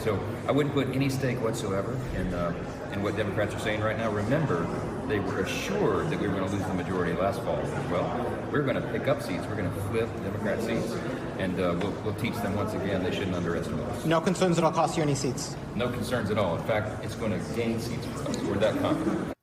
So I wouldn't put any stake whatsoever in what Democrats are saying right now. Remember, they were assured that we were going to lose the majority last fall. Well, we're going to pick up seats. We're going to flip Democrat seats, and we'll teach them once again they shouldn't underestimate us. No concerns it'll cost you any seats? No concerns at all. In fact, it's going to gain seats for us. We're that confident.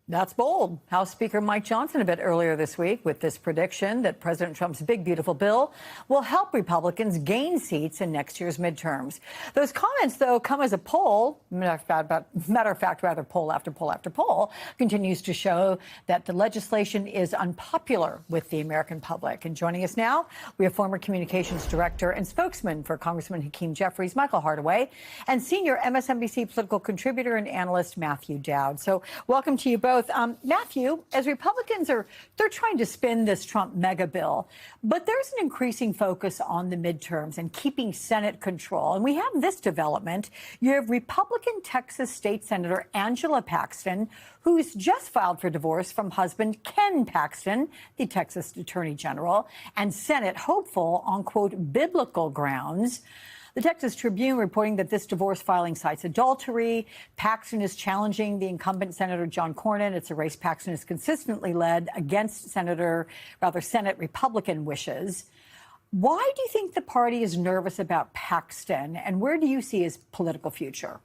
That's bold. House Speaker Mike Johnson a bit earlier this week with this prediction that President Trump's big, beautiful bill will help Republicans gain seats in next year's midterms. Those comments, though, come as a poll, matter of fact, poll after poll after poll, continues to show that the legislation is unpopular with the American public. And joining us now, we have former communications director and spokesman for Congressman Hakeem Jeffries, Michael Hardaway, and senior MSNBC political contributor and analyst Matthew Dowd. So welcome to you both. Matthew, as Republicans they're trying to spin this Trump mega bill, but there's an increasing focus on the midterms and keeping Senate control. And we have this development. You have Republican Texas State Senator Angela Paxton, who's just filed for divorce from husband Ken Paxton, the Texas Attorney General, and Senate hopeful on, quote, biblical grounds. The Texas Tribune reporting that this divorce filing cites adultery. Paxton is challenging the incumbent Senator John Cornyn. It's a race Paxton has consistently led against Senate Republican wishes. Why do you think the party is nervous about Paxton, and where do you see his political future?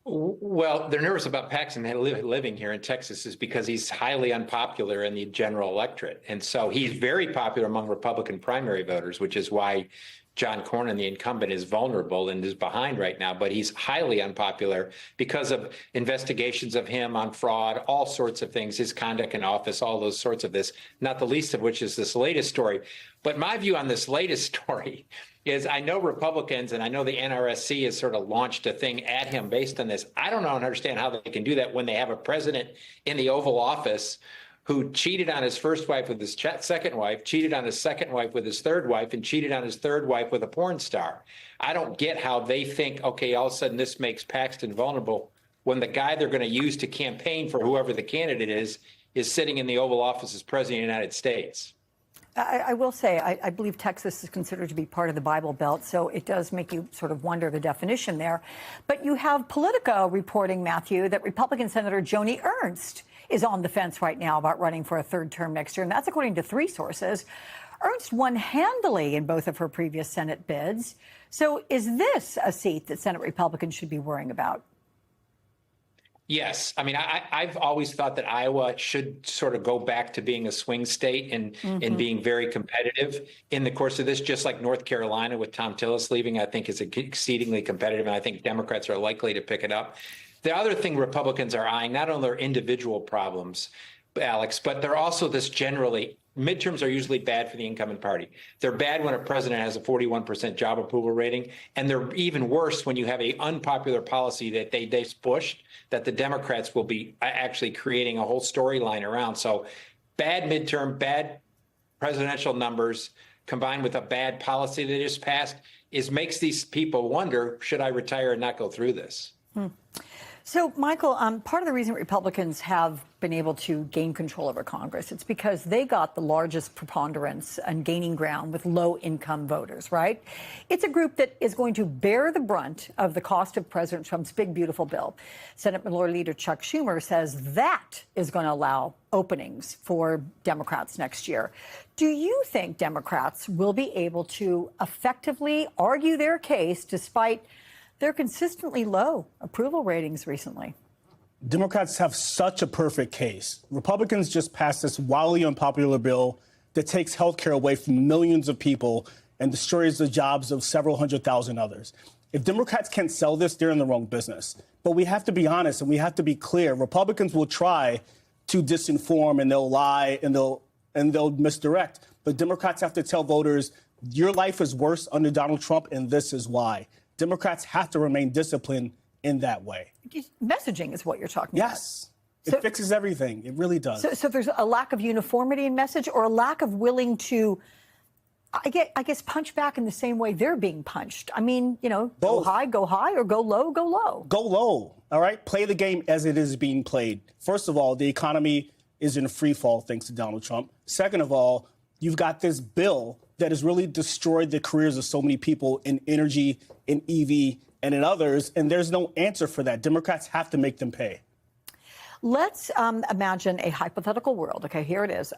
Well, they're nervous about Paxton living here in Texas is because he's highly unpopular in the general electorate. And so he's very popular among Republican primary voters, which is why John Cornyn, the incumbent, is vulnerable and is behind right now. But he's highly unpopular because of investigations of him on fraud, all sorts of things, his conduct in office, all those sorts of this, not the least of which is this latest story. But my view on this latest story is I know Republicans and I know the NRSC has sort of launched a thing at him based on this. I don't know and understand how they can do that when they have a president in the Oval Office who cheated on his first wife with his second wife, cheated on his second wife with his third wife, and cheated on his third wife with a porn star. I don't get how they think, okay, all of a sudden this makes Paxton vulnerable when the guy they're going to use to campaign for whoever the candidate is sitting in the Oval Office as president of the United States. I will say, I believe Texas is considered to be part of the Bible Belt, so it does make you sort of wonder the definition there. But you have Politico reporting, Matthew, that Republican Senator Joni Ernst is on the fence right now about running for a third term next year, and that's according to three sources. Ernst won handily in both of her previous Senate bids. So is this a seat that Senate Republicans should be worrying about? Yes. I mean, I've always thought that Iowa should sort of go back to being a swing state and being very competitive in the course of this, just like North Carolina with Tom Tillis leaving, I think is exceedingly competitive. And I think Democrats are likely to pick it up. The other thing Republicans are eyeing, not only their individual problems, Alex, but they're also this generally. Midterms are usually bad for the incumbent party. They're bad when a president has a 41% job approval rating, and they're even worse when you have an unpopular policy that they've pushed that the Democrats will be actually creating a whole storyline around. So bad midterm, bad presidential numbers combined with a bad policy they just passed makes these people wonder, should I retire and not go through this? So, Michael, part of the reason Republicans have been able to gain control over Congress, it's because they got the largest preponderance and gaining ground with low-income voters, right? It's a group that is going to bear the brunt of the cost of President Trump's big, beautiful bill. Senate Minority Leader Chuck Schumer says that is going to allow openings for Democrats next year. Do you think Democrats will be able to effectively argue their case despite their consistently low approval ratings recently? Democrats have such a perfect case. Republicans just passed this wildly unpopular bill that takes health care away from millions of people and destroys the jobs of several 100,000 others. If Democrats can't sell this, they're in the wrong business. But we have to be honest and we have to be clear. Republicans will try to disinform and they'll lie and they'll misdirect. But Democrats have to tell voters, your life is worse under Donald Trump, and this is why. Democrats have to remain disciplined in that way. Messaging is what you're talking about. Yes. It fixes everything. It really does. So there's a lack of uniformity in message or a lack of willing to, I guess, punch back in the same way they're being punched. I mean, Both. Go high, or go low, go low. Go low, all right? Play the game as it is being played. First of all, the economy is in free fall thanks to Donald Trump. Second of all, you've got this bill that has really destroyed the careers of so many people in energy, in EV, and in others. And there's no answer for that. Democrats have to make them pay. Let's imagine a hypothetical world. Okay, here it is.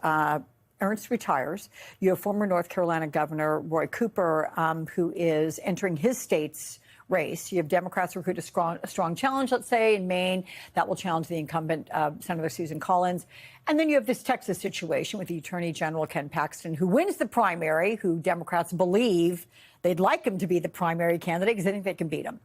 Ernst retires. You have former North Carolina Governor Roy Cooper, who is entering his state's race. You have Democrats recruit a strong challenge, let's say, in Maine. That will challenge the incumbent Senator Susan Collins. And then you have this Texas situation with the Attorney General Ken Paxton, who wins the primary, who Democrats believe they'd like him to be the primary candidate because they think they can beat him.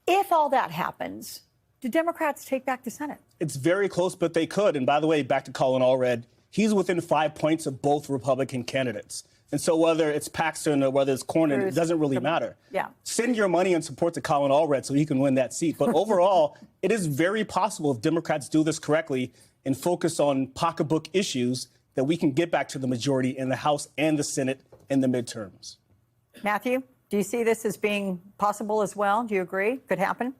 If all that happens, do Democrats take back the Senate? It's very close, but they could. And by the way, back to Colin Allred, he's within 5 points of both Republican candidates. And so whether it's Paxton or whether it's Cornyn, it doesn't really matter. Yeah. Send your money and support to Colin Allred so he can win that seat. But overall, it is very possible if Democrats do this correctly and focus on pocketbook issues that we can get back to the majority in the House and the Senate in the midterms. Matthew, do you see this as being possible as well? Do you agree? Could happen?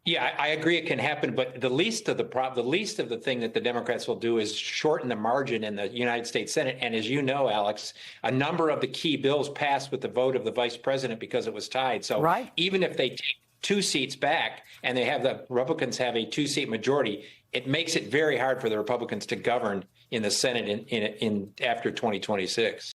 Yeah, I agree it can happen, but the least of the thing that the Democrats will do is shorten the margin in the United States Senate. And as you know, Alex, a number of the key bills passed with the vote of the vice president because it was tied. So even if they take 2 seats back and they have the Republicans have a 2-seat majority, it makes it very hard for the Republicans to govern in the Senate in after 2026.